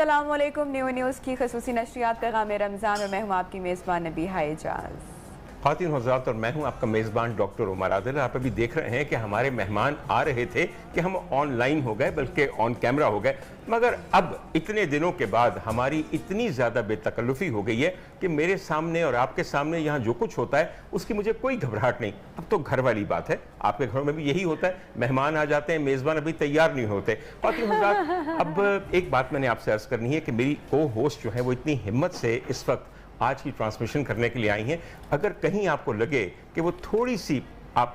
अस्सलाम वालेकुम। न्यूज़ की खसूसी नशरियात पैगाम रमज़ान और मैं हूँ आपकी मेज़बान नबीहा एजाज। ख़वातीन हज़रात और मैं हूँ आपका मेज़बान डॉक्टर उमर आदिल। आप अभी देख रहे हैं कि हमारे मेहमान आ रहे थे कि हम ऑनलाइन हो गए, बल्कि ऑन कैमरा हो गए, मगर अब इतने दिनों के बाद हमारी इतनी ज़्यादा बेतकल्लुफ़ी हो गई है कि मेरे सामने और आपके सामने यहाँ जो कुछ होता है उसकी मुझे कोई घबराहट नहीं। अब तो घर वाली बात है, आपके घरों में भी यही होता है, मेहमान आ जाते हैं, मेज़बान अभी तैयार नहीं होते। ख़वातीन हज़रात, अब एक बात मैंने आपसे अर्ज़ करनी है कि मेरी को होस्ट जो है वो इतनी हिम्मत से इस वक्त आज की ट्रांसमिशन करने के लिए आई हैं। अगर कहीं आपको लगे कि वो थोड़ी सी आज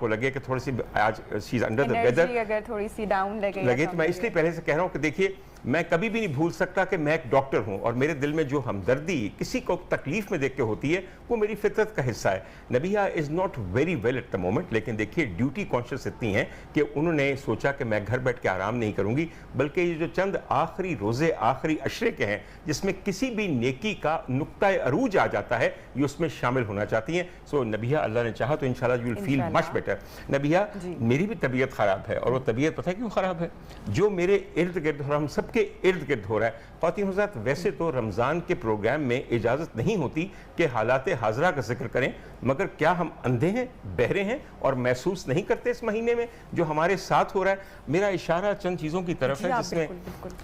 she is under the weather, अगर थोड़ी सी डाउन लगे तो मैं इसलिए पहले से कह रहा हूँ कि देखिए, मैं कभी भी नहीं भूल सकता कि मैं एक डॉक्टर हूं और मेरे दिल में जो हमदर्दी किसी को तकलीफ में देख के होती है वो मेरी फितरत का हिस्सा है। नबिया is not very well at the moment, लेकिन देखिए ड्यूटी कॉन्शियस इतनी है कि उन्होंने सोचा कि मैं घर बैठ के आराम नहीं करूंगी, बल्कि ये जो चंद आखिरी रोज़े आखिरी अशरे के हैं जिसमें किसी भी नेकी का नुक्ता अरूज आ जाता है, ये उसमें शामिल होना चाहती हैं। सो नबिया, अल्लाह ने चाहा तो इंशाल्लाह you will feel much better. नबिया, मेरी भी तबीयत ख़राब है और वो तबीयत पता है क्यों ख़राब है? जो मेरे इर्द गिर्द और हम सब के इर्द गिर्द हो रहा है। ख़वातीन हज़रात, वैसे तो रमज़ान के प्रोग्राम में इजाज़त नहीं होती कि हालात हाज़रा का जिक्र करें, मगर क्या हम अंधे हैं, बहरे हैं और महसूस नहीं करते इस महीने में जो हमारे साथ हो रहा है? मेरा इशारा चंद चीज़ों की तरफ है जिसमें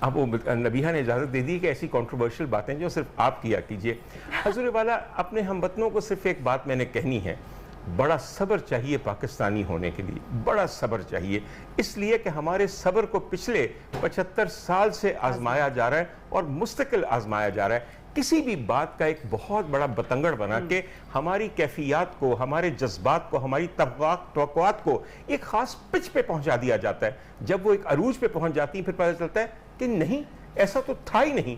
अब वो नबीहा ने इजाज़त दे दी कि ऐसी कॉन्ट्रोवर्शियल बातें जो सिर्फ आप किया कीजिए। हज़ूर वाला, अपने हमवतनों को सिर्फ एक बात मैंने कहनी है, बड़ा सब्र चाहिए पाकिस्तानी होने के लिए, बड़ा सब्र चाहिए, इसलिए कि हमारे सब्र को पिछले 75 साल से आजमाया जा रहा है और मुस्तकिल आजमाया जा रहा है। किसी भी बात का एक बहुत बड़ा बतंगड़ बना के हमारी कैफियत को, हमारे जज्बात को, हमारी तवक्कुआत को एक ख़ास पिच पे पहुंचा दिया जाता है। जब वो एक अरूज पे पहुंच जाती है फिर पता चलता है कि नहीं, ऐसा तो था ही नहीं।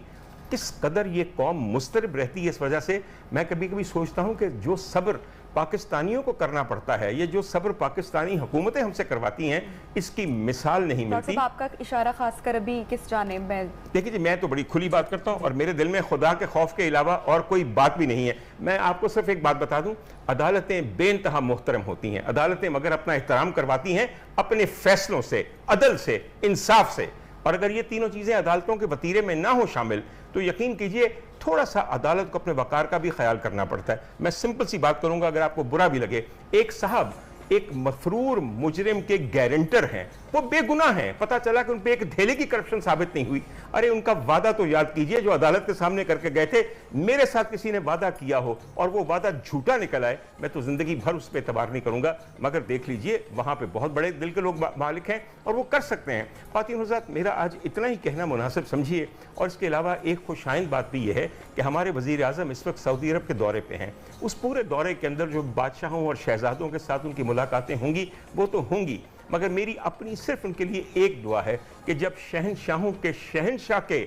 किस कदर ये कौम मुस्तरब रहती है इस वजह से। मैं कभी कभी सोचता हूँ कि जो सब्र पाकिस्तानियों को करना पड़ता है, ये जो सब्र पाकिस्तानी हुकूमतें हमसे करवाती हैं, इसकी मिसाल नहीं मिलती। आपका इशारा खासकर अभी किस जानिब में? देखिए जी, मैं तो बड़ी खुली बात करता हूँ और मेरे दिल में खुदा के खौफ के अलावा और कोई बात भी नहीं है। मैं आपको सिर्फ एक बात बता दूं, अदालतें बेइंतहा मोहतरम होती हैं। अदालतें मगर अपना एहतराम करवाती हैं अपने फैसलों से, अदल से, इंसाफ से। और अगर ये तीनों चीज़ें अदालतों के वतीरे में ना हो शामिल, तो यकीन कीजिए थोड़ा सा अदालत को अपने वकार का भी ख्याल करना पड़ता है। मैं सिंपल सी बात करूंगा, अगर आपको बुरा भी लगे, एक साहब एक मफरूर मुजरिम के गारंटर हैं, वो बेगुनाह हैं, पता चला कि उन पे एक धेले की करप्शन साबित नहीं हुई। अरे उनका वादा तो याद कीजिए जो अदालत के सामने करके गए थे, मेरे साथ किसी ने वादा किया हो और वो वादा झूठा निकल आए, मैं तो जिंदगी भर उस पर एतबार नहीं करूंगा। मगर देख लीजिए, वहां पे बहुत बड़े दिल के लोग मालिक हैं और वो कर सकते हैं। ख़वातीन हज़रात, मेरा आज इतना ही कहना मुनासिब समझिए। और इसके अलावा एक खुशाइंद बात भी ये है कि हमारे वज़ीर आज़म इस वक्त सऊदी अरब के दौरे पे हैं। उस पूरे दौरे के अंदर जो बादशाहों और शहजादों के साथ उनकी मुलाकातें होंगी वो तो होंगी, मगर मेरी अपनी सिर्फ उनके लिए एक दुआ है कि जब शहंशाहों के शहंशाह के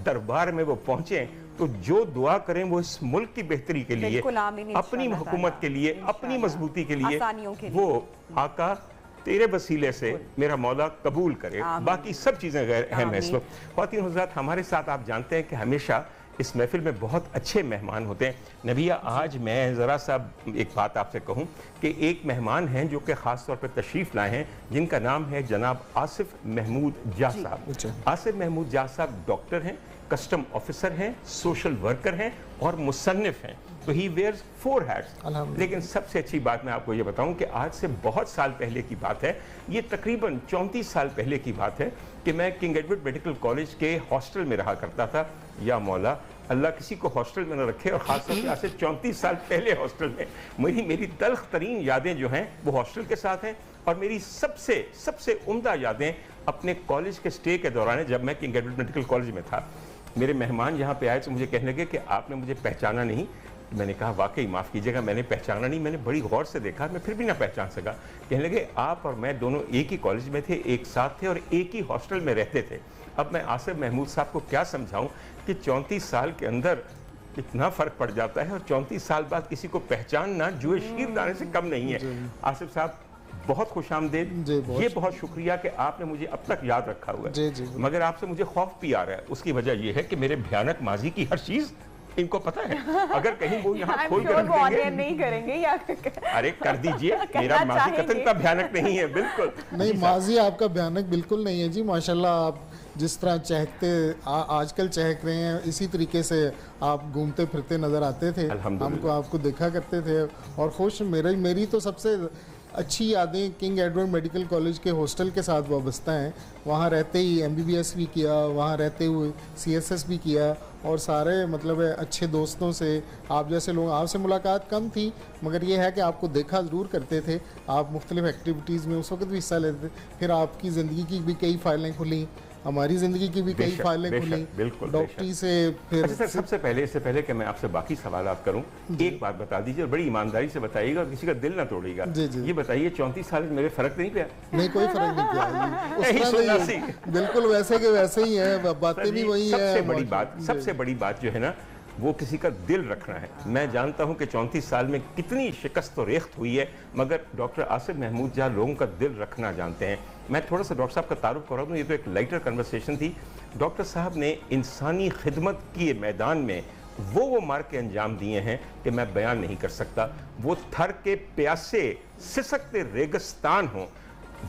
दरबार में वो पहुंचे तो जो दुआ करें वो इस मुल्क की बेहतरी के लिए, अपनी हुकूमत के लिए, अपनी मजबूती के लिए, वो आका तेरे वसीले से मेरा मौला कबूल करे। बाकी सब चीज़ें गैर अहम है इस वक्त। ख़वातीन हज़रात, हमारे साथ आप जानते हैं कि हमेशा इस महफिल में बहुत अच्छे मेहमान होते हैं। नबिया, आज मैं ज़रा सा एक बात आपसे कहूं कि एक मेहमान हैं जो कि ख़ास तौर पर तशरीफ़ लाए हैं, जिनका नाम है जनाब आसिफ महमूद जाह साहब। आसिफ महमूद जाह साहब डॉक्टर हैं, कस्टम ऑफिसर हैं, सोशल वर्कर हैं और मुसन्निफ हैं। तो ही वेयर्स 4 हैट्स। लेकिन सबसे अच्छी बात मैं आपको ये बताऊं कि आज से बहुत साल पहले की बात है, ये तकरीबन 34 साल पहले की बात है कि मैं किंग एडवर्ड मेडिकल कॉलेज के हॉस्टल में रहा करता था। या मौला, अल्लाह किसी को हॉस्टल में न रखे, और ख़ास तौर से आज से 34 साल पहले हॉस्टल में मेरी तल्ख तरीन यादें जो हैं वो हॉस्टल के साथ हैं। और मेरी सबसे उम्दा यादें अपने कॉलेज के स्टे के दौरान है, जब मैं किंग एडवर्ड मेडिकल कॉलेज में था। मेरे मेहमान यहाँ पे आए तो मुझे कहने लगे कि आपने मुझे पहचाना नहीं। मैंने कहा वाकई माफ़ कीजिएगा, मैंने पहचाना नहीं, मैंने बड़ी गौर से देखा, मैं फिर भी ना पहचान सका। कहने लगे आप और मैं दोनों एक ही कॉलेज में थे, एक साथ थे और एक ही हॉस्टल में रहते थे। अब मैं आसिफ महमूद साहब को क्या समझाऊं कि 34 साल के अंदर इतना फ़र्क पड़ जाता है और 34 साल बाद किसी को पहचानना जुए शीर दाने से कम नहीं है। आसिफ साहब, बहुत खुशामदीद, ये बहुत शुक्रिया कि आपने मुझे अब तक याद रखा हुआ है। मगर आपसे मुझे खौफ भी आ रहा है। उसकी वजह यह है कि मेरे भयानक माजी की हर चीज़ इनको पता है। अगर कहीं वो यहाँ खोल कर रख देंगे नहीं करेंगे या अरे कर दीजिए, मेरा माजी कतन का भयानक नहीं है। बिल्कुल नहीं, माजी आपका भयानक बिल्कुल नहीं है जी। माशाल्लाह, आप जिस तरह चहकते आजकल चहक रहे हैं, इसी तरीके से आप घूमते फिरते नज़र आते थे, हमको आपको देखा करते थे। और खुश मेरी तो सबसे अच्छी यादें किंग एडवर्ड मेडिकल कॉलेज के हॉस्टल के साथ वाबस्ता हैं। वहाँ रहते ही MBBS भी किया, वहाँ रहते हुए CSS भी किया, और सारे मतलब अच्छे दोस्तों से, आप जैसे लोग, आपसे मुलाकात कम थी मगर ये है कि आपको देखा ज़रूर करते थे। आप मुख्तलिफ एक्टिविटीज़ में उस वक्त भी हिस्सा लेते थे। फिर आपकी ज़िंदगी की भी कई फाइलें खुली, हमारी ज़िंदगी की भी कई फाइलें खुली, डॉक्टरी से फिर। अच्छा सर, इससे पहले कि मैं आपसे बाकी सवालात करूं, एक बात बता दीजिए और बड़ी ईमानदारी से बताइएगा और किसी का दिल ना तोड़िएगा। ये बताइए 34 साल में मेरे फर्क नहीं पिया? नहीं, कोई फर्क नहीं पिया, बिल्कुल वैसे के वैसे ही है, बातें भी वही है। सबसे बड़ी बात जो है ना, वो किसी का दिल रखना है। मैं जानता हूं कि 34 साल में कितनी शिकस्त और रेख्त हुई है, मगर डॉक्टर आसिफ महमूद जहाँ लोगों का दिल रखना जानते हैं। मैं थोड़ा सा डॉक्टर साहब का तारुफ करा दूं, ये तो एक लाइटर कन्वर्सेशन थी। डॉक्टर साहब ने इंसानी खिदमत के मैदान में वो मार के अंजाम दिए हैं कि मैं बयान नहीं कर सकता। वो थर के प्यासे सिसकते रेगिस्तान हों,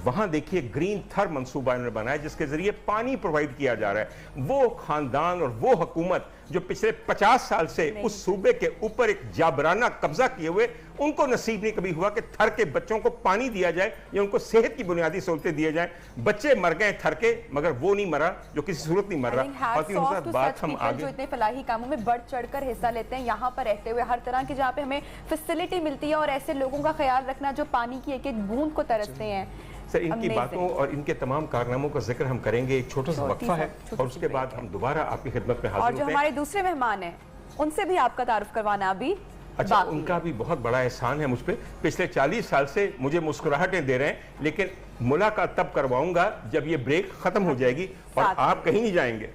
वहाँ देखिए ग्रीन थर मंसूबा इन्होंने बनाया जिसके ज़रिए पानी प्रोवाइड किया जा रहा है। वो ख़ानदान और वो हुकूमत जो पिछले 50 साल से उस सूबे के ऊपर एक जाबराना कब्जा किए हुए, उनको नसीब नहीं कभी हुआ कि थर के बच्चों को पानी दिया जाए या उनको सेहत की बुनियादी सहूलतें दिए जाए। बच्चे मर गए थर के, मगर वो नहीं मरा जो किसी सूरत नहीं मर रहा। बात हम आगे जो इतने फलाही कामों में बढ़ चढ़कर हिस्सा लेते हैं, यहाँ पर रहते हुए हर तरह की जहाँ पे हमें फैसिलिटी मिलती है, और ऐसे लोगों का ख्याल रखना जो पानी की एक एक बूंद को तरसते हैं। सर, इनकी बातों और इनके तमाम कारनामों का जिक्र हम करेंगे, एक छोटा सा वक्फा है और उसके बाद हम दोबारा आपकी खिदमत में हाजिर होते हैं। और जो हमारे दूसरे मेहमान हैं उनसे भी आपका तारुफ करवाना अभी अच्छा, उनका भी बहुत बड़ा एहसान है मुझ पे। पिछले 40 साल से मुझे मुस्कुराहटें दे रहे हैं, लेकिन मुलाकात तब करवाऊंगा जब ये ब्रेक खत्म हो जाएगी और आप कहीं नहीं जाएंगे।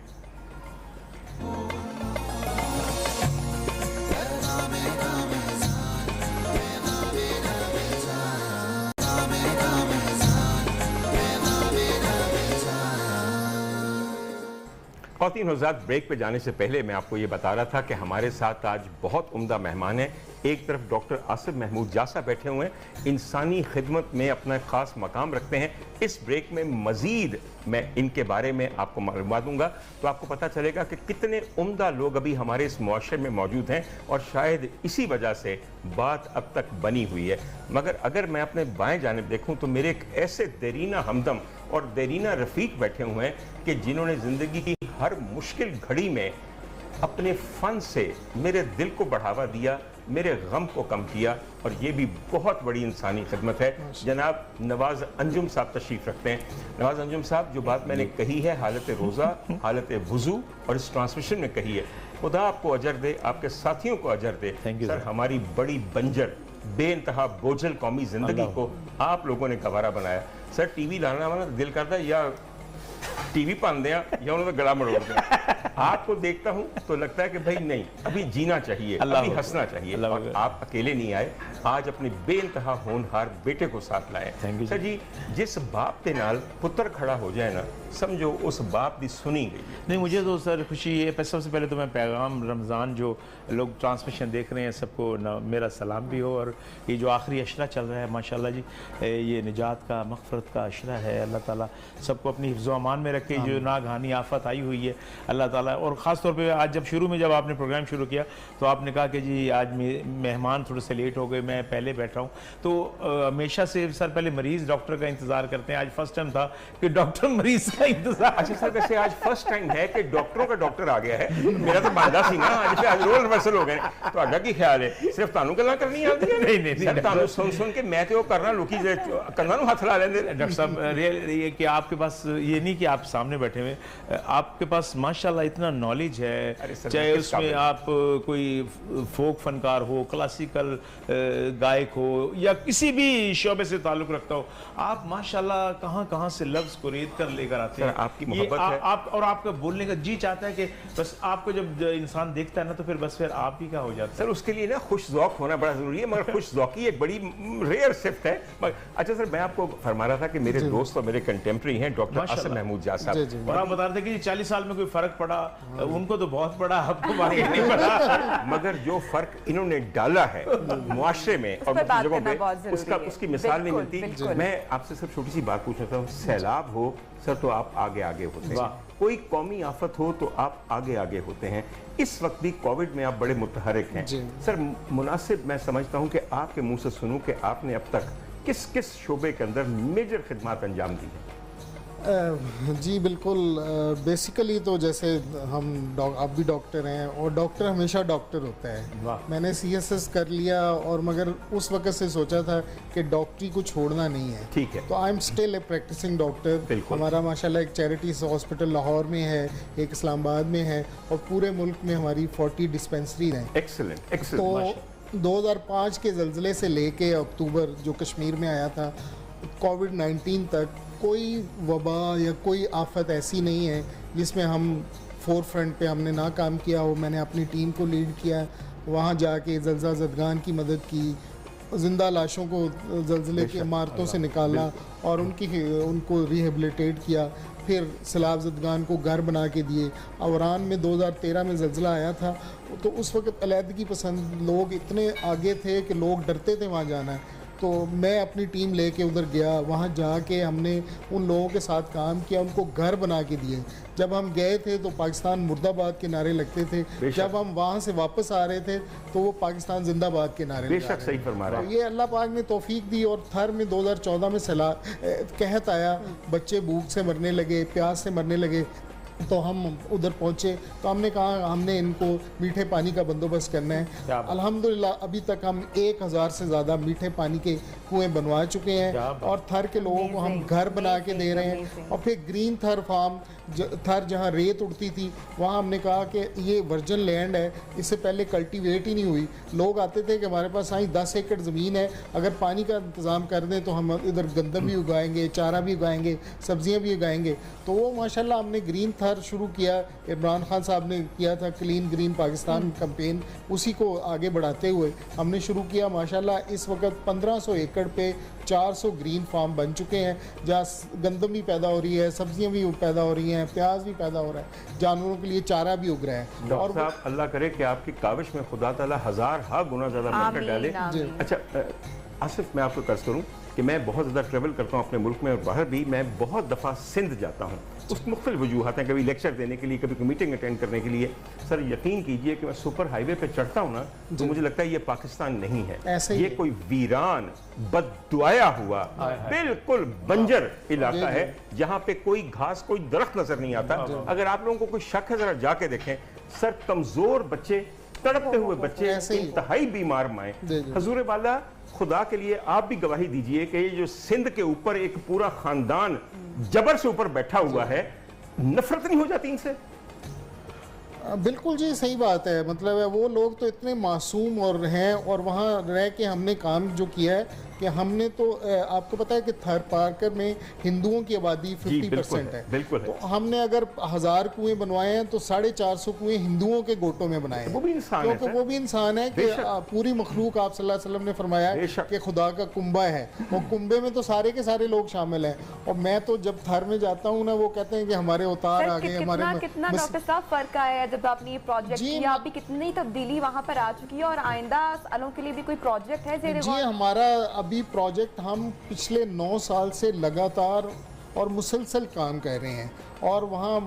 ख़वातीन हज़रात, ब्रेक पे जाने से पहले मैं आपको ये बता रहा था कि हमारे साथ आज बहुत उम्दा मेहमान हैं। एक तरफ डॉक्टर आसिफ महमूद जासा बैठे हुए हैं, इंसानी खिदमत में अपना ख़ास मकाम रखते हैं। इस ब्रेक में मज़ीद मैं इनके बारे में आपको मालूमात दूंगा तो आपको पता चलेगा कि कितने उम्दा लोग अभी हमारे इस मुआशरे में मौजूद हैं, और शायद इसी वजह से बात अब तक बनी हुई है। मगर अगर मैं अपने बाएं जानिब देखूं तो मेरे एक ऐसे देरीना हमदम और देरीना रफ़ीक बैठे हुए हैं कि जिन्होंने ज़िंदगी की हर मुश्किल घड़ी में अपने फ़न से मेरे दिल को बढ़ावा दिया, मेरे गम को कम किया, और ये भी बहुत बड़ी इंसानी खिदमत है। जनाब नवाज़ अंजुम साहब तशरीफ़ रखते हैं। नवाज़ अंजुम साहब, जो बात मैंने कही है हालत रोज़ा, हालत वुज़ू और इस ट्रांसमिशन में कही है, खुदा आपको अजर दे, आपके साथियों को अजर दे। सर, हमारी बड़ी बंजर बेइंतहा बोझल कौमी ज़िंदगी को आप लोगों ने गवारा बनाया। सर, टीवी लाना वाला दिल करता है या टीवी पान दिया या उन्होंने गला मरोड़ दिया। आपको देखता हूं तो लगता है कि भाई नहीं, अभी जीना चाहिए, अभी हंसना चाहिए। और आप अकेले नहीं आए, आज अपने बेइंतहा होनहार बेटे को साथ लाए। सर जी, जिस बाप के नाल पुत्र खड़ा हो जाए ना, समझो उस बाप की सुनी गई। नहीं, मुझे तो सर खुशी है। सबसे पहले तो मैं पैगाम रमज़ान जो लोग ट्रांसमिशन देख रहे हैं सबको मेरा सलाम भी हो, और ये जो आखिरी अशरा चल रहा है माशाल्लाह जी, ये निजात का मग़फ़रत का अशरा है। अल्लाह ताला सबको अपनी हिफ्ज़ व अमान में रखे। जो नागहानी आफत आई हुई है अल्लाह ताला, और ख़ास तौर पे आज जब शुरू में जब आपने प्रोग्राम शुरू किया तो आपने कहा कि जी आज मेहमान थोड़े से लेट हो गए, मैं पहले बैठा हूँ। तो हमेशा से सर पहले मरीज़ डॉक्टर का इंतज़ार करते हैं, आज फर्स्ट टाइम था कि डॉक्टर मरीज़ का इंतज़ार। अच्छा सर, वैसे आज फर्स्ट टाइम है कि डॉक्टरों का डॉक्टर आ गया है। मेरा तो बांधा सी ना, आज रोल रिवर्सल हो गए। तो आगा की ख्याल है सिर्फ तानू गल्लां करनी आती है? नहीं सर, तानू सुन के मैं तो करना लोकी कंधा नूं हथ ला लेंदे। डॉक्टर साहब, ये कि आपके पास ये नहीं कि आप सामने बैठे हुए, आपके पास माशाल्लाह इतना नॉलेज है, चाहे उसमें आप कोई फोक फनकार हो, क्लासिकल गायक हो, या किसी भी शोबे से ताल्लुक रखता हो, आप माशाल्लाह कहाँ से लफ्ज़ को रेत कर लेकर आते हैं। आपकी मोहब्बत है आप, और आपका बोलने का जी चाहता है कि बस आपको जब इंसान देखता है ना तो फिर आप ही का हो जाता है। सर, उसके लिए ना खुश ज़ौक़ होना बड़ा ज़रूरी है, मगर खुश ज़ौक़ी एक बड़ी रेयर सिफ्त है। अच्छा सर, मैं आपको फरमा रहा था कि मेरे दोस्त और मेरे कंटेम्प्रेरी हैं डॉक्टर आसिफ महमूद जासा, और आप बता रहे थे कि 40 साल में कोई फ़र्क पड़ा, उनको तो बहुत पड़ा, आपको नहीं पड़ा। मगर जो फ़र्क इन्होंने डाला है मुआशरे में और जगहों पे, उसकी मिसाल नहीं मिलती। मैं आपसे सिर्फ छोटी सी बात पूछना चाहता हूँ, सैलाब हो सर तो आप आगे होते हैं, कोई कौमी आफत हो तो आप आगे आगे होते हैं। इस वक्त भी कोविड में आप बड़े मुतहरिक हैं सर। मुनासिब मैं समझता हूं कि आपके मुंह से सुनूं कि आपने अब तक किस किस शोबे के अंदर मेजर खिदमत अंजाम दी है? जी बिल्कुल, बेसिकली तो जैसे हम आप भी डॉक्टर हैं और डॉक्टर हमेशा डॉक्टर होता है। मैंने CSS कर लिया और मगर उस वक्त से सोचा था कि डॉक्टरी को छोड़ना नहीं है। ठीक है। तो I am still a practising doctor. हमारा माशाल्लाह एक चैरिटी हॉस्पिटल लाहौर में है, एक इस्लामाबाद में है और पूरे मुल्क में हमारी 40 डिस्पेंसरी हैं। Excellent excellent. तो 2005 के ज़लज़ले से लेके अक्टूबर जो कश्मीर में आया था, कोविड-19 तक कोई वबा या कोई आफत ऐसी नहीं है जिसमें हम फोर फ्रंट पे हमने ना काम किया हो। मैंने अपनी टीम को लीड किया, वहाँ जाके ज़लज़ला ज़दगान की मदद की, ज़िंदा लाशों को ज़लज़ले की इमारतों से निकाला और उनको रिहेबिलिटेट किया, फिर सैलाब ज़दगान को घर बना के दिए। अवरान में 2013 में ज़लज़ला आया था तो उस वक्त अलहदगी पसंद लोग इतने आगे थे कि लोग डरते थे वहाँ जाना। तो मैं अपनी टीम लेके उधर गया, वहाँ जाके हमने उन लोगों के साथ काम किया, उनको घर बना के दिए। जब हम गए थे तो पाकिस्तान मुर्दाबाद के नारे लगते थे, जब हम वहाँ से वापस आ रहे थे तो वो पाकिस्तान जिंदाबाद के नारे बेशक सही फरमा रहे हैं। ये अल्लाह पाक ने तौफीक दी और थर में 2014 में कहत आया, बच्चे भूख से मरने लगे, प्यास से मरने लगे। तो हम उधर पहुँचे तो हमने कहा हमने इनको मीठे पानी का बंदोबस्त करना है। अल्हम्दुलिल्लाह अभी तक हम 1000 से ज़्यादा मीठे पानी के कुएँ बनवा चुके हैं और थर के लोगों को हम घर बना के दे रहे हैं। और फिर ग्रीन थर फार्म थर जहाँ रेत उड़ती थी वहाँ हमने कहा कि ये वर्जन लैंड है, इससे पहले कल्टीवेट ही नहीं हुई। लोग आते थे कि हमारे पास 10 एकड़ ज़मीन है, अगर पानी का इंतज़ाम कर दें तो हम इधर गंदम भी उगाएंगे, चारा भी उगाएंगे, सब्जियां भी उगाएंगे। तो वो माशाल्लाह हमने ग्रीन थर शुरू किया, इमरान खान साहब ने किया था क्लीन ग्रीन पाकिस्तान कैंपेन, उसी को आगे बढ़ाते हुए हमने शुरू किया। माशाल्लाह इस वक्त 1500 एकड़ पे 400 ग्रीन फार्म बन चुके हैं, जहाँ गंदम भी पैदा हो रही है, सब्जियां भी पैदा हो रही हैं, प्याज भी पैदा हो रहा है, जानवरों के लिए चारा भी उग रहा है। और साहब अल्लाह करे कि आपकी काविश में खुदा ताला 1000 गुना ज़्यादा बरकत डाले। अच्छा आसिफ, मैं आपको कर्ज करूँ कि मैं बहुत ज़्यादा ट्रैवल करता हूँ अपने मुल्क में और बाहर भी। मैं बहुत दफ़ा सिंध जाता हूँ, उस मुख्तलिफ वजूहत हैं, कभी लेक्चर देने के लिए, कभी मीटिंग अटेंड करने के लिए। सर यकीन कीजिए कि मैं सुपर हाईवे पे चढ़ता हूँ ना तो मुझे लगता है ये पाकिस्तान नहीं है, ये कोई वीरान बददुआया हुआ बिल्कुल बंजर इलाका है जहाँ पे कोई घास कोई दरख्त नजर नहीं आता। अगर आप लोगों को कोई शक है जरा जाके देखें सर, कमजोर बच्चे, तड़पते हुए बच्चे, इंतहाई बीमार माएँ। हजूर वाला खुदा के लिए आप भी गवाही दीजिए कि ये जो सिंध के ऊपर एक पूरा खानदान जबर से ऊपर बैठा हुआ है, नफरत नहीं हो जाती इनसे? बिल्कुल जी सही बात है। मतलब है वो लोग तो इतने मासूम और हैं और वहाँ रह के हमने काम जो किया है कि हमने तो आपको पता है कि थर पार्कर में हिंदुओं की आबादी 50% है। बिल्कुल तो हमने अगर 1000 कुएं बनवाए हैं तो 450 कुएं हिंदुओं के गोटों में बनाए हैं। वो भी इंसान है, वो भी इंसान है कि पूरी मखलूक आप सल्लल्लाहु अलैहि वसल्लम ने फरमाया कि खुदा का कुंबा है और कुंबे में तो सारे के सारे लोग शामिल हैं। और मैं तो जब थर में जाता हूँ ना, वो कहते हैं कि हमारे उतार आ गए, हमारे कितना डॉक्टर साहब फर्क आया है जब आपने ये प्रोजेक्ट किया, अभी कितनी तब्दीली वहाँ पर आ चुकी है और आइंदा सालों के लिए भी कोई प्रोजेक्ट है? जी हमारा अभी प्रोजेक्ट हम पिछले 9 साल से लगातार और मुसलसल काम कर रहे हैं। और वहाँ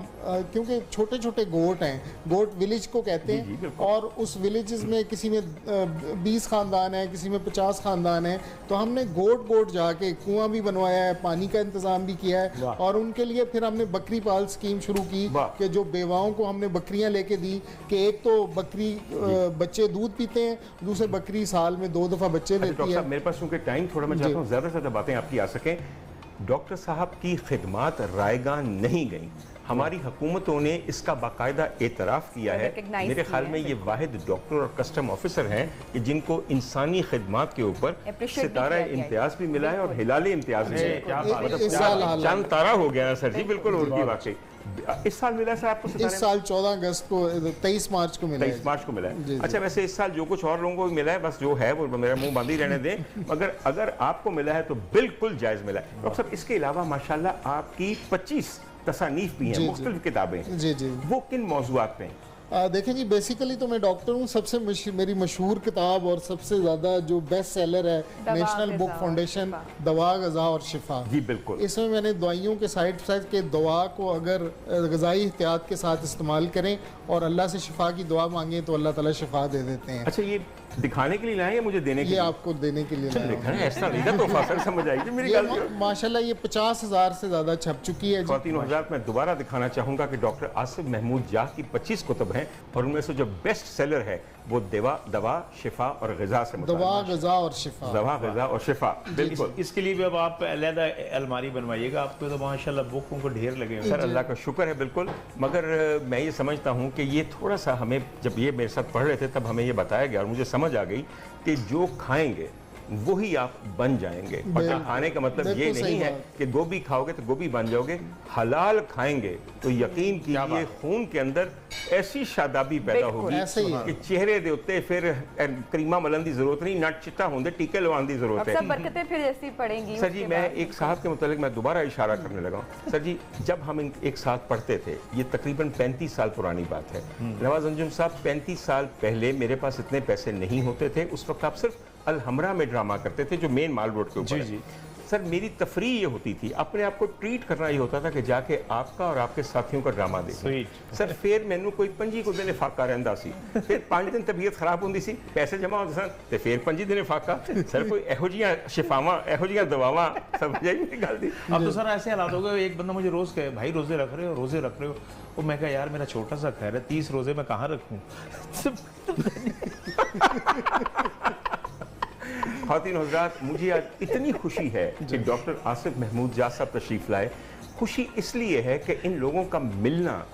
क्योंकि छोटे छोटे गोट हैं, गोट विलेज को कहते हैं, और उस विलेजेस में किसी में 20 खानदान है, किसी में 50 खानदान है। तो हमने गोट जाके कुआं भी बनवाया है, पानी का इंतज़ाम भी किया है और उनके लिए फिर हमने बकरी पाल स्कीम शुरू की कि जो बेवाओं को हमने बकरियां लेके दी कि एक तो बकरी बच्चे दूध पीते हैं, दूसरे बकरी साल में 2 दफ़ा बच्चे देती है। मेरे पास क्योंकि टाइम थोड़ा, मैं चाहता हूँ ज़्यादा से ज़्यादा बातें आपकी आ सकें। डॉक्टर साहब की खिदमात रायगान नहीं गई, हमारी हुकूमतों ने इसका बाकायदा एतराफ़ किया है। मेरे ख्याल में ये वाहिद डॉक्टर और कस्टम ऑफिसर हैं कि जिनको इंसानी खिदमात के ऊपर सितारा इम्तियाज भी मिला है और हिलाली इम्तियाज भी है। चांद तारा हो गया सर जी, बिल्कुल उनकी वाकई। इस साल मिला है सर आपको? इस साल 14 अगस्त को, 23 मार्च को मिला है। 23 मार्च को मिला है। अच्छा, वैसे इस साल जो कुछ और लोगों को मिला है, बस जो है वो मेरा मुंह बंद ही रहने दें, मगर अगर आपको मिला है तो बिल्कुल जायज़ मिला है। डॉक्टर साहब इसके अलावा माशाल्लाह आपकी 25 तसानीफ भी हैं, मुख्तलिफ किताबें। जी जी। वो किन मौज़ूआत पे? देखें जी, बेसिकली तो मैं डॉक्टर हूँ। सबसे मेरी मशहूर किताब और सबसे ज़्यादा जो बेस्ट सेलर है नेशनल बुक फाउंडेशन, दवा ग़ज़ा और शिफा। जी बिल्कुल। इसमें मैंने दवाइयों के साइड इफेक्ट के दवा को अगर ग़ज़ाई एहतियात के साथ इस्तेमाल करें और अल्लाह से शिफा की दुआ मांगें तो अल्लाह ताला शिफा दे देते हैं। अच्छा, ये दिखाने के लिए लाए या मुझे देने के लिए? आपको देने के लिए लाए। ऐसा नहीं तो फासर समझ आएगी मेरी गल। माशाल्लाह ये 50,000 से ज़्यादा छप चुकी है। ख़वातीन हज़रात, मैं दोबारा दिखाना चाहूँगा कि डॉक्टर आसिफ महमूद जाह की 25 कुतुब हैं और उनमें से जो बेस्ट सेलर है वो दवा शिफा और ग़िज़ा से मुताल्लिक़। दवा ग़िज़ा और शिफा, दवा ग़िज़ा और शिफा, बिल्कुल। इसके लिए भी अब आप अलग अलमारी बनवाइएगा, आपको तो माशाल्लाह बुकों को ढेर लगे हुए। सर अल्लाह का शुक्र है, बिल्कुल। मगर मैं ये समझता हूँ कि ये थोड़ा सा हमें, जब ये मेरे साथ पढ़ रहे थे तब हमें ये बताया गया और मुझे समझ आ गई कि जो खाएंगे वही आप बन जाएंगे। और जब खाने का मतलब ये नहीं है कि गोभी खाओगे तो गोभी बन जाओगे। हलाल खाएंगे तो यकीन कीजिए खून के अंदर ऐसी शादाबी पैदा होगी कि चेहरे दे उत्ते फिर क्रीमा मलन की जरूरत नहीं, नट चिट्टा होंगे, टीके लगाने की जरूरत है। सब बरकतें फिर जैसी पड़ेंगी। सर जी, मैं एक साहब के मुतालिक मैं दोबारा इशारा करने लगा हूँ। सर जी, जब हम एक साथ पढ़ते थे, ये तकरीबन 35 साल पुरानी बात है। नवाज अंजुम साहब, 35 साल पहले मेरे पास इतने पैसे नहीं होते थे। उस वक्त आप सिर्फ अल-हमरा में ड्रामा करते थे जो मेन माल रोड के ऊपर। जी। सर मेरी तफरी ये होती थी, अपने आप को ट्रीट करना ये होता था कि जाके आपका और आपके साथियों का ड्रामा देखें। सर फिर मैनू कोई 5 को दिन फाका रहिंदा सी, फिर 5 दिन तबीयत खराब होंदी सी, पैसे जमा होंदे सन ते फिर 5 दिन फाका। सर कोई एहो जियां शिफावां, एहो जियां दवावां, समझ आई मेरी गल दी? अब तो सर ऐसे हालात हो गए, एक बंदा मुझे रोज कहे भाई रोजे रख रहे हो। और मैं कहा यार मेरा छोटा सा खैर है, 30 रोजे मैं कहाँ रखूँ। ख़वातीन हज़रात, मुझे आज इतनी खुशी है कि डॉक्टर आसिफ महमूद जाह साहब तशरीफ़ लाए। खुशी इसलिए है कि इन लोगों का मिलना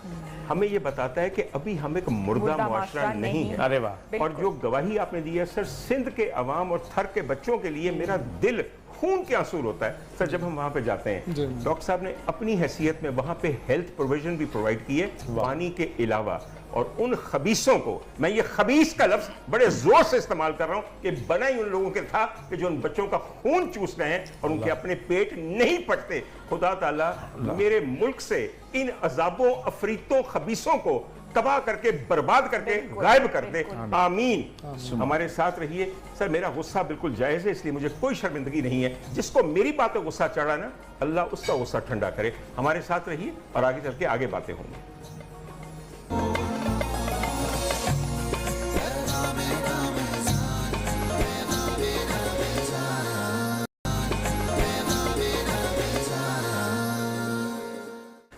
हमें ये बताता है कि अभी हम एक मुर्दा मुआशरा नहीं है। अरे वाह। और जो गवाही आपने दी है सर, सिंध के अवाम और थर के बच्चों के लिए मेरा दिल खून के आंसू होता है सर जब हम वहाँ पे जाते हैं। डॉक्टर साहब ने अपनी हैसियत में वहाँ पे हेल्थ प्रोविजन भी प्रोवाइड की है पानी के अलावा। और उन खबीसों को, मैं ये खबीस का लफ्ज बड़े जोर से इस्तेमाल कर रहा हूँ कि बना ही उन लोगों के था कि जो उन बच्चों का खून चूस रहे हैं और उनके अपने पेट नहीं पटते। खुदा ताला मेरे मुल्क से इन अजाबों, अफरीतों, खबीसों को तबाह करके, बर्बाद करके गायब कर दे। आमीन। हमारे साथ रहिए। सर मेरा गुस्सा बिल्कुल जायज़ है, इसलिए मुझे कोई शर्मिंदगी नहीं है। जिसको मेरी बात पे गुस्सा चढ़ा ना, अल्लाह उसका गुस्सा ठंडा करे। हमारे साथ रहिए और आगे चल के आगे बातें होंगी।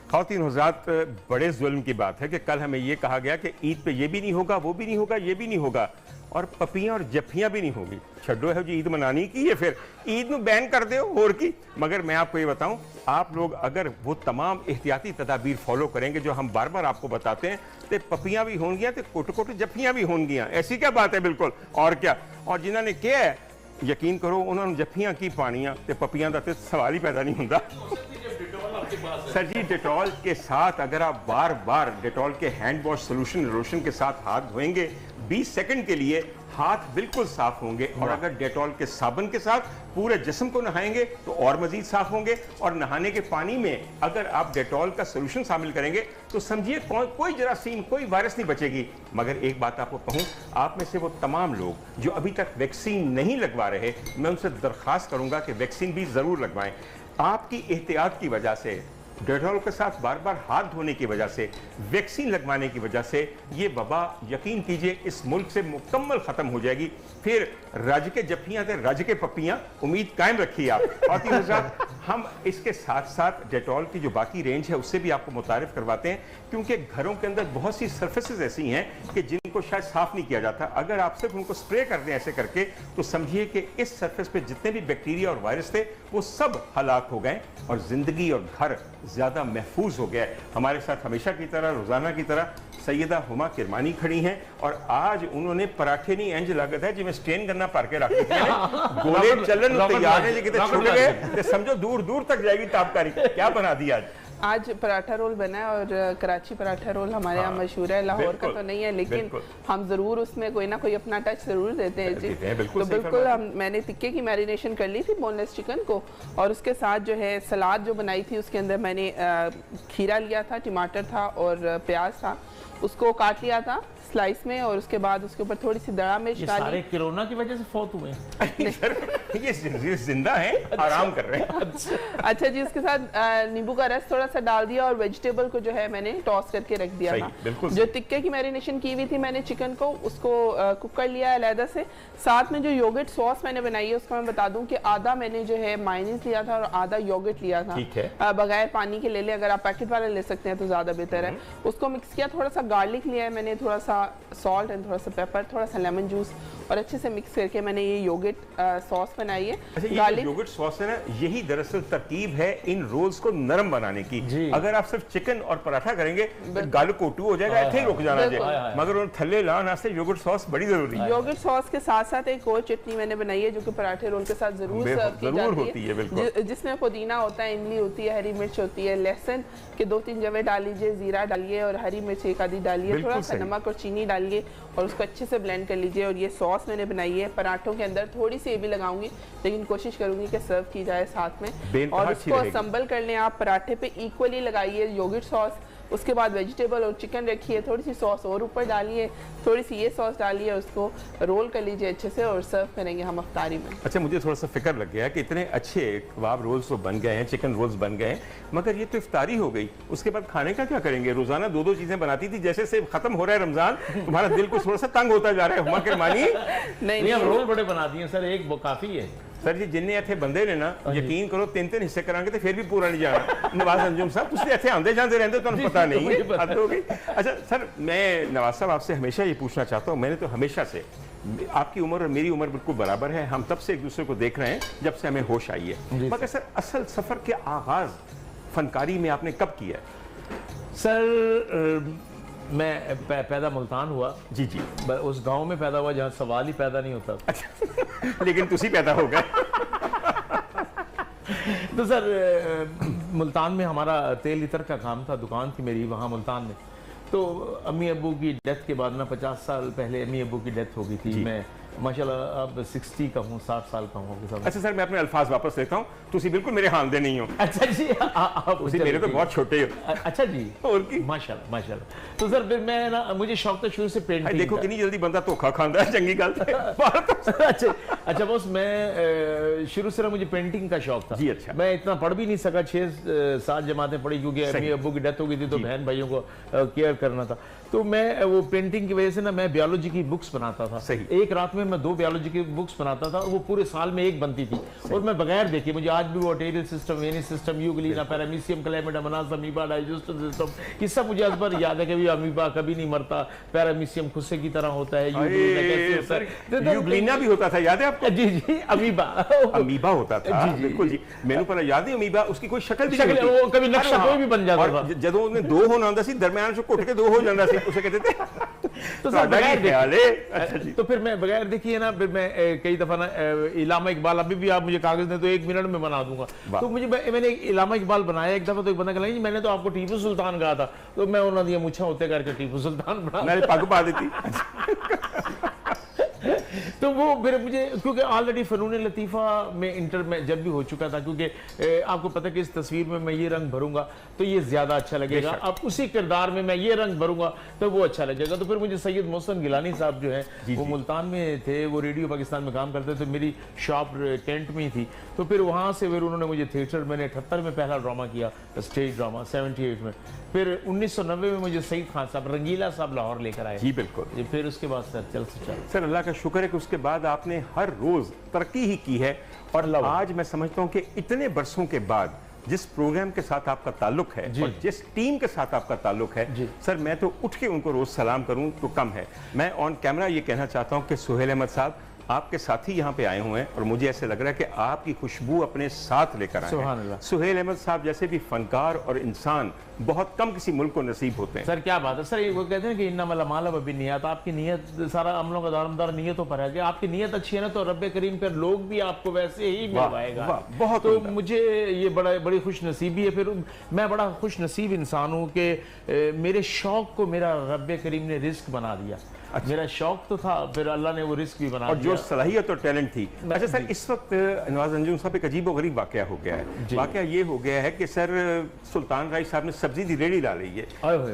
ख़वातीन हज़रात, बड़े जुल्म की बात है कि कल हमें ये कहा गया कि ईद पे ये भी नहीं होगा, वो भी नहीं होगा, ये भी नहीं होगा और पपियाँ और जफ्फियाँ भी नहीं होगी। छड्डो है जी ईद मनानी की है, फिर ईद में बैन कर दो और की। मगर मैं आपको ये बताऊँ, आप लोग अगर वो तमाम एहतियाती तदाबीर फॉलो करेंगे जो हम बार बार आपको बताते हैं, तो पपियाँ भी होंगियाँ तो कोट जफ्फियाँ भी होंगियाँ। ऐसी क्या बात है? बिल्कुल। और क्या, और जिन्होंने किया है यकीन करो उन्होंने जफ्फियाँ की पानियाँ तो पपियाँ का तो सवाल ही पैदा नहीं होता। सर जी, डेटॉल के साथ अगर आप बार बार डेटॉल के हैंड वॉश सोल्यूशन लोशन के साथ हाथ धोएंगे 20 सेकंड के लिए हाथ बिल्कुल साफ होंगे। और अगर डेटॉल के साबुन के साथ पूरे जिस्म को नहाएंगे तो और मजीद साफ होंगे। और नहाने के पानी में अगर आप डेटॉल का सोल्यूशन शामिल करेंगे तो समझिए कोई जरासीम, कोई वायरस नहीं बचेगी। मगर एक बात आपको कहूँ, आप में से वो तमाम लोग जो अभी तक वैक्सीन नहीं लगवा रहे, मैं उनसे दरख्वास्त करूँगा कि वैक्सीन भी ज़रूर लगवाएं। आपकी एहतियात की वजह से, डेटॉल के साथ बार बार हाथ धोने की वजह से, वैक्सीन लगवाने की वजह से ये वबा यकीन कीजिए इस मुल्क से मुकम्मल ख़त्म हो जाएगी। फिर रज के जफ्फियाँ थे रज के पप्पियाँ, उम्मीद कायम रखिए आप। और हम इसके साथ साथ डेटॉल की जो बाकी रेंज है उससे भी आपको मुतारिफ करवाते हैं, क्योंकि घरों के अंदर बहुत सी सर्फेसेस ऐसी हैं कि जिनको शायद साफ़ नहीं किया जाता। अगर आप सिर्फ उनको स्प्रे कर दें ऐसे करके तो समझिए कि इस सरफेस पे जितने भी बैक्टीरिया और वायरस थे वो सब हलाक हो गए और ज़िंदगी और घर ज़्यादा महफूज हो गया है। हमारे साथ हमेशा की तरह, रोज़ाना की तरह सैयदा हुमा किरमानी खड़ी हैं और आज उन्होंने पराठे नहीं इंज लागत है जिवें स्टेन करना भर के रख दिए गोले चलन तैयार है, लेकिन छुट गए समझो दूर दूर तक जाएगी ताबकारी। क्या बना दिया आज? आज पराठा रोल बना है और कराची पराठा रोल हमारे यहाँ मशहूर है, लाहौर का तो नहीं है, लेकिन हम ज़रूर उसमें कोई ना कोई अपना टच ज़रूर देते हैं जी। तो बिल्कुल मैंने टिक्के की मैरिनेशन कर ली थी बोनलेस चिकन को, और उसके साथ जो है सलाद जो बनाई थी उसके अंदर मैंने खीरा लिया था, टमाटर था और प्याज था, उसको काट लिया था स्लाइस में, और उसके बाद उसके ऊपर थोड़ी सी दड़ा मिर्च डाली। सारे कोरोना की वजह से फौत हुए ये जिंदा है, आराम कर रहे हैं। अच्छा जी, उसके साथ नींबू का रस थोड़ा सा डाल दिया और वेजिटेबल को जो है मैंने टॉस करके रख दिया था। जो टिक्के की मैरिनेशन की हुई थी मैंने चिकन को, उसको कुक कर लिया अलहदा से। साथ में जो योगर्ट सॉस मैंने बनाई है उसका मैं बता दूं कि आधा मैंने जो है मायोनीज लिया था और आधा योगर्ट लिया था, बगैर पानी के ले ले, अगर आप पैकेट वाला ले सकते हैं तो ज्यादा बेहतर है। उसको मिक्स किया, थोड़ा सा गार्लिक लिया है मैंने, थोड़ा सा सॉल्ट एंड थोड़ा सा पेपर, थोड़ा सा लेमन जूस, और अच्छे से मिक्स करके मैंने ये योगर्ट सॉस बनाई है। अच्छा, ये योगर्ट सॉस है ना, यही दरअसल तरकीब है इन रोल्स को नरम बनाने की। अगर आप सिर्फ चिकन और पराठा करेंगे तो गाल कोटू हो जाएगा, ऐसे ही रुक जाना चाहिए, मगर उन थल्ले लाना से योगर्ट सॉस बड़ी जरूरी है। योगर्ट सॉस के साथ साथ एक और चटनी मैंने बनाई है जो कि पराठे रोल के साथ जरूर सर्व होती है, जिसमें पुदीना होता है, इमली होती है, हरी मिर्च होती है, लहसुन के 2-3 जवे डाल लीजिए, जीरा डालिए और हरी मिर्च एक आधी डालिए, थोड़ा सा नमक और चीनी डालिए और उसको अच्छे से ब्लेंड कर लीजिए। और ये सॉस मैंने बनाई है पराठों के अंदर, थोड़ी सी ये भी लगाऊंगी, लेकिन कोशिश करूंगी कि सर्व की जाए साथ में। और उसको संभल कर लें आप, पराठे पे इक्वली लगाइए योगर्ट सॉस, उसके बाद वेजिटेबल और चिकन रखिए, थोड़ी सी सॉस और ऊपर डालिए, थोड़ी सी ये सॉस डालिए, उसको रोल कर लीजिए अच्छे से और सर्व करेंगे हम अफ्तारी में। अच्छा, मुझे थोड़ा सा फिक्र लग गया कि इतने अच्छे कबाब रोल्स तो बन गए हैं, चिकन रोल्स बन गए हैं, मगर ये तो इफ्तारी हो गई, उसके बाद खाने का क्या करेंगे? रोजाना 2-2 चीजें बनाती थी, जैसे से खत्म हो रहा है रमजान, तुम्हारा दिल को थोड़ा सा तंग होता जा रहा है। हुमा के मानी नहीं, हम रोल बड़े बना दिए सर, एक वो काफी है सर जी। जिन्ने इतने बंदे ने ना, यकीन करो 3-3 हिस्से करांगे तो फिर भी पूरा नहीं जाना। नवाज अंजुम साहब, तुम इतने आंदे जाते रहते हो, तो पता नहीं है, हद हो गई। अच्छा सर, मैं नवाज साहब आपसे हमेशा ये पूछना चाहता हूँ, मैंने तो हमेशा से, आपकी उम्र और मेरी उम्र बिल्कुल बराबर है, हम तब से एक दूसरे को देख रहे हैं जब से हमें होश आई है, मगर सर असल सफर के आगाज फनकारी में आपने कब किया? सर मैं पैदा मुल्तान हुआ जी जी, उस गांव में पैदा हुआ जहाँ सवाल ही पैदा नहीं होता। अच्छा लेकिन तुसी पैदा हो गए। तो सर मुल्तान में हमारा तेल इतर का काम था, दुकान थी मेरी वहाँ मुल्तान में। तो अम्मी अब्बू की डेथ के बाद में 50 साल पहले अम्मी अब्बू की डेथ हो गई थी। मैं माशाल्लाह अब 60 का हूँ, 60 साल का हूँ। अच्छा सर, मैं अपने अल्फाज वापस लेता हूँ, तुसी बिल्कुल मेरे हालदे नहीं हो। अच्छा जी, आप मेरे तो बहुत छोटे हो। अच्छा जी, और की माशाल्लाह माशाल्लाह। तो सर फिर मैं ना, मुझे शौक था शुरू से पेंटिंग। देखो कितनी जल्दी बंदा धोखा खांदा है, चंगी गल। अच्छा बॉस, मैं शुरू से ना मुझे पेंटिंग का शौक था जी। अच्छा, मैं इतना पढ़ भी नहीं सका, 6-7 जमातें पढ़ी क्योंकि अम्मी अब्बू की डेथ हो गई थी, तो बहन भाइयों को केयर करना था। तो मैं वो पेंटिंग की वजह से ना मैं बायोलॉजी की बुक्स बनाता था। एक रात में मैं 2 बायोलॉजी की बुक्स बनाता था, वो पूरे साल में एक बनती थी, और मैं बगैर देखे, मुझे आज भी वो arterial system, venous system, euglena, paramecium, chlamydomonas, amoeba, digestive system, ये सब मुझे आज पर याद है कि अमीबा कभी नहीं मरता, पैरामीशियम खुस्से की तरह होता है, यूग्लिना भी होता था, याद है आपको? जी जी, अमीबा अमीबा होता था, बिल्कुल जी, मेनू पर याद है अमीबा, उसकी कोई शक्ल भी नहीं, वो कभी नक्शा कोई भी बन जाता था, जब उन्हें 2 होना होता सी, दरमियान से घुट के 2 हो जाता सी, उसे कहते थे। तो सर तो फिर मैं बगैर देखिए ना, फिर मैं कई दफा ना इलामा इकबाल, अभी भी आप मुझे कागज दें तो 1 मिनट में बना दूंगा। तो मैंने इलामा इकबाल बनाया एक दफा, तो एक बंदा कहला मैंने तो आपको टीपू सुल्तान कहा था, तो मैं उन्होंने दिया मुझे होते करके टीपू सुल्तान बना, मैंने पग पा देती। तो वो फिर मुझे, क्योंकि ऑलरेडी फ़नून लतीफ़ा में इंटर में जब भी हो चुका था, क्योंकि आपको पता है कि इस तस्वीर में मैं ये रंग भरूंगा तो ये ज़्यादा अच्छा लगेगा, अब उसी किरदार में मैं ये रंग भरूंगा तो वो अच्छा लगेगा। तो फिर मुझे सैयद मोहसिन गिलानी साहब जो है वो मुल्तान में थे, वो रेडियो पाकिस्तान में काम करते थे, मेरी शॉप टेंट में ही थी। तो फिर वहाँ से फिर उन्होंने मुझे थिएटर, मैंने 78 में पहला ड्रामा किया, स्टेज ड्रामा, 78 में, फिर 1990 में मुझे सईद खान साहब, रंगीला साहब लाहौर लेकर आए। जी बिल्कुल। फिर उसके बाद सर अल्लाह का शुक्र है कि उसके बाद आपने हर रोज तरक्की ही की है, और आज मैं समझता हूं कि इतने बरसों के बाद जिस प्रोग्राम के साथ आपका ताल्लुक है और जिस टीम के साथ आपका ताल्लुक है, सर मैं तो उठ के उनको रोज सलाम करूं तो कम है। मैं ऑन कैमरा ये कहना चाहता हूं कि सुहेल अहमद साहब آپ کے ساتھی یہاں پہ آئے ہوئے ہیں اور مجھے ایسے لگ رہا ہے کہ آپ کی خوشبو اپنے ساتھ لے کر آئے سبحان ہیں. اللہ. سہیل احمد صاحب جیسے بھی فنکار اور انسان بہت کم کسی ملک کو نصیب ہوتے ہیں. سر کیا بات ہے سر, وہ کہتے ہیں کہ انما الاعمال بالنیات, آپ کی نیت, سارا عملوں کا دارمدار نیتوں پر ہے کہ آپ کی نیت اچھی ہے نا تو رب کریم پھر لوگ بھی آپ کو ویسے ہی ملوائے گا. بہت تو مجھے یہ بڑی خوش نصیبی ہے. پھر میں بڑا خوش نصیب انسان ہوں کہ میرے شوق کو میرا رب کریم نے رزق بنا دیا. میرا شوق تو تھا, پھر اللہ نے وہ رزق بھی بنا دیا. اور جو صلاحیت اور ٹیلنٹ تھی. اچھا سر, اس وقت نواز انجم صاحب ایک عجیب و غریب واقعہ ہو گیا ہے. واقعہ یہ ہو گیا ہے کہ سر سلطان رائی صاحب نے سبزی دی ریڑھی لا لی ہے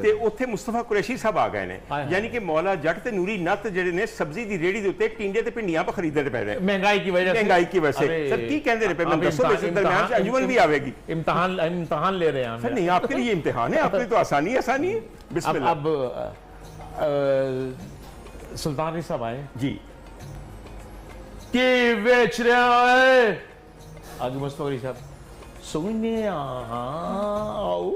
تے اوتھے مصطفیٰ قریشی صاحب آ گئے نے, یعنی کہ مولا جٹ تے نوری نت جڑے نے سبزی دی ریڑھی دے اوتے ٹینڈے تے پنڈیاں پہ خریدے پے نے مہنگائی کی وجہ سے. سر کی کہندے نے پہ میں دسو اس درمیان سے انجمن بھی آوے گی. امتحان لے رہے ہیں سر. نہیں, آپ کے لیے امتحان ہے, آپ کے لیے تو آسانی ہے. بسم اللہ. اب سلطان صاحب آئے جی کہ بیچ رہا ہے آگے مصطفی صاحب سونے آلو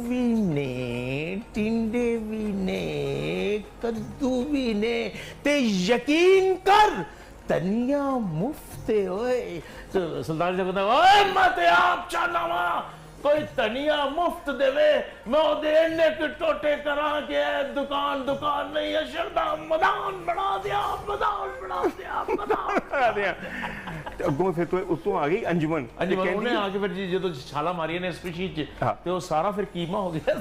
بھی نے, ٹنڈے بھی نے, کدو بھی نے, تے یقین کر تنیا مفت ہوئے. تو سلطان صاحب کہتا ہے اوہ ماتے آپ چاناما کوئی تنیا مفت دے وے, میں او دینے کے ٹوٹے کرا کے دکان نہیں ہے, شردہ مدان بڑھا دیا, اگوں پھر تو اتوں آ گئی انجمن. انہیں آگے پھر جو تو چھالا ماری نے اسپیشی تو وہ سارا پھر قیمہ ہو گیا.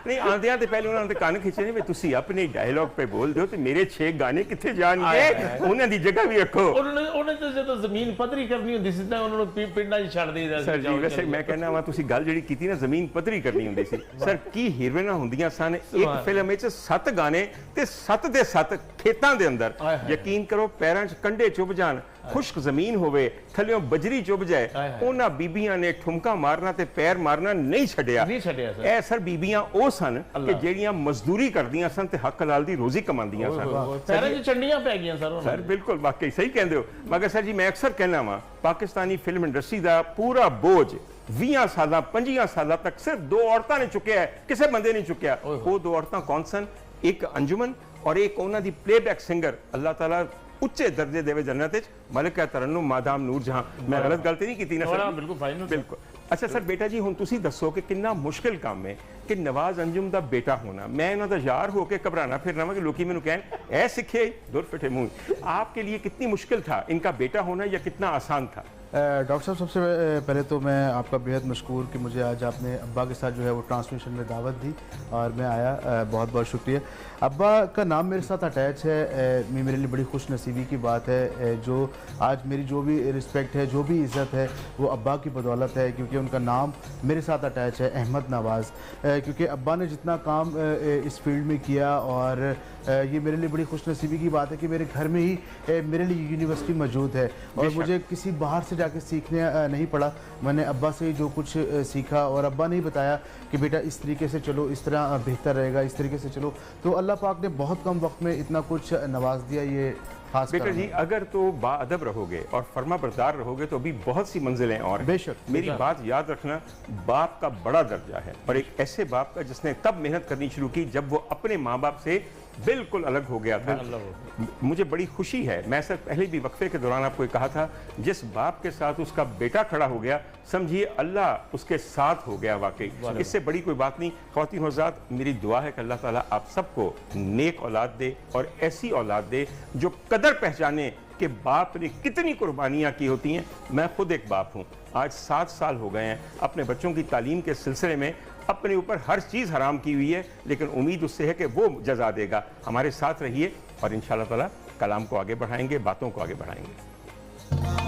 نہیں, آندیاں تے پہلے انہوں نے کان کھچے نے, تسی اپنے ڈائیلاگ پہ بول دو تو میرے 6 گانے کتنے جان گے, انہیں دی جگہ بھی رکھو. انہیں تو زمین پدری کرنی ہوندی سی, انہوں نے پنڈا جی چھڑ دی. سر جی ویسے میں کہنا وا تسی گل جڑی کیتی نا زمین پدری کرنی ہوندی سی. سر کی ہیروئناں ہوندیاں سن ایک فلم وچ 7 گانے تے 7 دے 7 کھیتاں دے اندر. یقین کرو پیراں چ کنڈے چب جان, خشک زمین ہوئے, تھلیوں بجری چب جائے, انہاں بیبیاں نے ٹھمکا مارنا تے پیر مارنا نہیں چھڈیا. اے سر بیبیاں او سن کہ جیڑیاں مزدوری کردیاں سن تے حق حلال دی روزی کماندیاں سن. پیراں چ چنڈیاں پے گئیاں سر. سر بالکل واقعی صحیح کہندے ہو. مگر سر جی میں اکثر کہنا وا پاکستانی فلم انڈسٹری دا پورا بوجھ 20 سالاں 25 سالاں تک صرف 2 عورتاں نے چکیا ہے, کسے بندے نہیں چکیا. وہ 2 عورتاں کون سن؟ ایک انجمن اور ایک انہاں دی پلے بیک سنگر, اللہ تعالیٰ اچھے درجے دے جنت وچ, ملکہ ترنم مادام نور جہاں. میں غلط غلطی نہیں کیتی نا سر؟ بالکل. اچھا سر بیٹا جی ہن تسی دسو کہ کتنا مشکل کام ہے کہ نواز انجم دا بیٹا ہونا. میں انہاں دا یار ہو کے گھبرانا پھرنا وا کہ لوکی مینوں کہن اے سکھے دور پھٹے منہ. آپ کے لیے کتنی مشکل تھا ان کا بیٹا ہونا یا کتنا آسان تھا؟ ڈاکٹر صاحب سب سے پہلے تو میں آپ کا بہت مشکور کہ مجھے آج آپ نے ابا کے ساتھ جو ہے وہ ٹرانسمیشن میں دعوت دی اور میں آیا, بہت بہت شکریہ. ابا کا نام میرے ساتھ اٹیچ ہے, میرے لیے بڑی خوش نصیبی کی بات ہے. جو آج میری جو بھی رسپیکٹ ہے, جو بھی عزت ہے, وہ ابا کی بدولت ہے, کیونکہ ان کا نام میرے ساتھ اٹیچ ہے, احمد نواز. کیونکہ ابا نے جتنا کام اس فیلڈ میں کیا, اور یہ میرے لیے بڑی خوش نصیبی کی بات ہے کہ میرے گھر میں ہی میرے لیے یونیورسٹی موجود ہے, اور مجھے کسی باہر سے جا کے سیکھنے نہیں پڑا. میں نے ابا سے جو کچھ سیکھا, اور ابا نے ہی بتایا کہ بیٹا اس طریقے سے چلو, اس طرح بہتر رہے گا, اس طریقے سے چلو. تو اللہ پاک نے بہت کم وقت میں اتنا کچھ نواز دیا. یہ خاص بیٹا جی اگر تو با ادب رہو گے اور فرما بردار رہو گے تو ابھی بہت سی منزلیں اور بے شک. میری بات یاد رکھنا, باپ کا بڑا درجہ ہے, اور ایک ایسے باپ کا جس نے تب محنت کرنی شروع کی جب وہ اپنے ماں باپ سے بالکل الگ ہو گیا تھا. مجھے بڑی خوشی ہے, میں سر پہلے بھی وقفے کے دوران آپ کو کہا تھا, جس باپ کے ساتھ اس کا بیٹا کھڑا ہو گیا سمجھیے اللہ اس کے ساتھ ہو گیا. واقعی اس سے بڑی کوئی بات نہیں. خواتین و حضرات میری دعا ہے کہ اللہ تعالیٰ آپ سب کو نیک اولاد دے, اور ایسی اولاد دے جو قدر پہچانے کہ باپ نے کتنی قربانیاں کی ہوتی ہیں. میں خود ایک باپ ہوں, آج 7 سال ہو گئے ہیں اپنے بچوں کی تعلیم کے سلسلے میں اپنے اوپر ہر چیز حرام کی ہوئی ہے, لیکن امید اس سے ہے کہ وہ جزا دے گا. ہمارے ساتھ رہیے اور انشاءاللہ تعالیٰ کلام کو آگے بڑھائیں گے, باتوں کو آگے بڑھائیں گے.